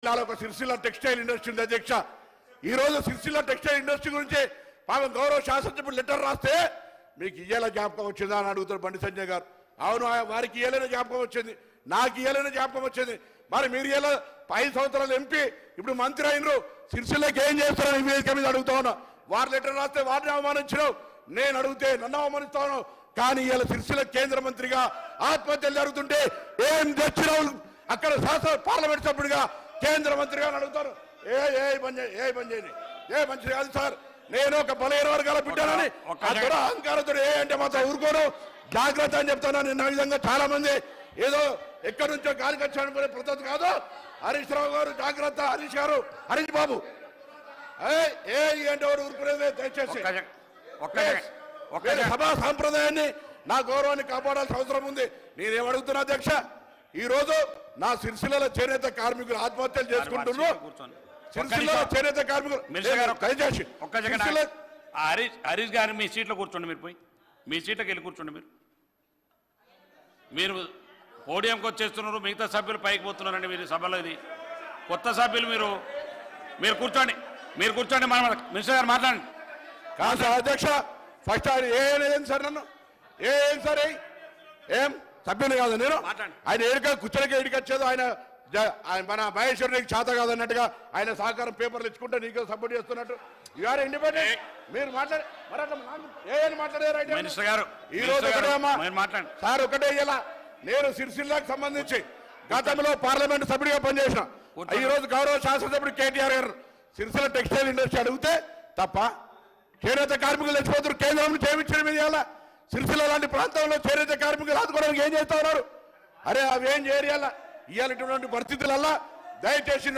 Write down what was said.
ఒక Sircilla textile industry ఉంది అధ్యక్ష. ఈ రోజు సిరిసిల్ల టెక్స్టైల్ ఇండస్ట్రీ గురించి పాపం గౌరవ శాసనసభ్యుడు లెటర్ రాస్తే మీకు ఇయ్యాల జ్ఞాపకం వచ్చిందా అని అడుగుతారు బండి సంజయ్ గారు. అవును, వారికి ఇయ్యాలనే జ్ఞాపకం వచ్చింది, నాకు ఇయ్యాలనే జ్ఞాపకం వచ్చింది. మరి మీరు ఇలా 5 సంవత్సరాలు ఎంపీ, ఇప్పుడు మంత్రి అయినరు, సిరిసిల్లకి ఏం చేస్తారని వేదిక మీద అడుగుతా ఉన్నా. వారు లెటర్ రాస్తే వారిని అవమానించడం, నేను అడిగితే నన్ను అవమానిస్తాను. కానీ ఇలా సిరిసిల్ల కేంద్ర మంత్రిగా ఆత్మహత్యలు జరుగుతుంటే ఏం తెచ్చినావు అక్కడ శాసన పార్లమెంట్ సభ్యుడిగా కేంద్ర మంత్రిగా అడుగుతారు. ఏ మంత్రి కాదు సార్, నేను ఒక బలహీన వర్గాల బిడ్డానని అహంకారంతో ఏ అంటే మాత్రం ఊరుకోను, జాగ్రత్త అని చెప్తాను. నిన్న విధంగా చాలా మంది ఏదో ఎక్కడి నుంచో గాలికి వచ్చాను పద్ధతి కాదు. హరీష్ రావు గారు జాగ్రత్త, హరీష్ గారు, హరీష్ బాబు ఏ అంటే వాడు ఊరుకునేది దయచేసి సభా సాంప్రదాయాన్ని నా గౌరవాన్ని కాపాడాల్సిన అవసరం ఉంది. నేనేమడుగుతున్నా అధ్యక్ష, ఈ రోజు నా సిరిసిల్ల చేనేత కార్మికులు ఆత్మహత్యలు చేసుకుంటున్నారు. సిరిసిల్ల చేనేత కార్మికులు హరీష్ గారు మీ సీట్లో కూర్చోండి, మీరు పోయి మీ సీట్లోకి వెళ్ళి కూర్చోండి. మీరు పోడియంకి వచ్చేస్తున్నారు, మిగతా సభ్యులు పైకి పోతున్నారండి. మీరు సభలో ఇది కొత్త సభ్యులు, మీరు కూర్చోండి, మినిస్టర్ గారు మాట్లాడండి. కాదు సార్ అధ్యక్ష, ఫస్ట్ ఏం సార్ నన్ను ఏం సార్ ఏం సభ్యులు కాదు నేను. ఆయన కూర్చోనికి ఏడికొచ్చేది ఆయన మన మహేశ్వరునికి చేత కాదన్నట్టుగా ఆయన సహకారం పేపర్లు ఇచ్చుకుంటే నీకు సపోర్ట్ చేస్తున్నట్టు ఇవాళ ఇండిపెండెంట్ మీరు మాట్లాడారు. ఈ రోజు సార్ ఒకటే ఇలా నేను సిరిసిల్లాకు సంబంధించి గతంలో పార్లమెంట్ సభ్యుడిగా పనిచేసిన, ఈ రోజు గౌరవ శాసనసభ్యుడు కేటీఆర్ గారు సిరిసిల్ల టెక్స్టైల్ ఇండస్ట్రీ అడిగితే తప్ప చేనేత కార్మికులు తెచ్చిపోతారు. కేంద్రంలో చేయించడం మీద ఇవాళ సిరిసిల్ల లాంటి ప్రాంతంలో చేనేత కార్మికులు ఆదుకోవడానికి ఏం చేస్తా ఉన్నారు? అరే అవి ఏం చేయరు. ఇవాళ ఇటువంటి పరిస్థితులల్లా దయచేసి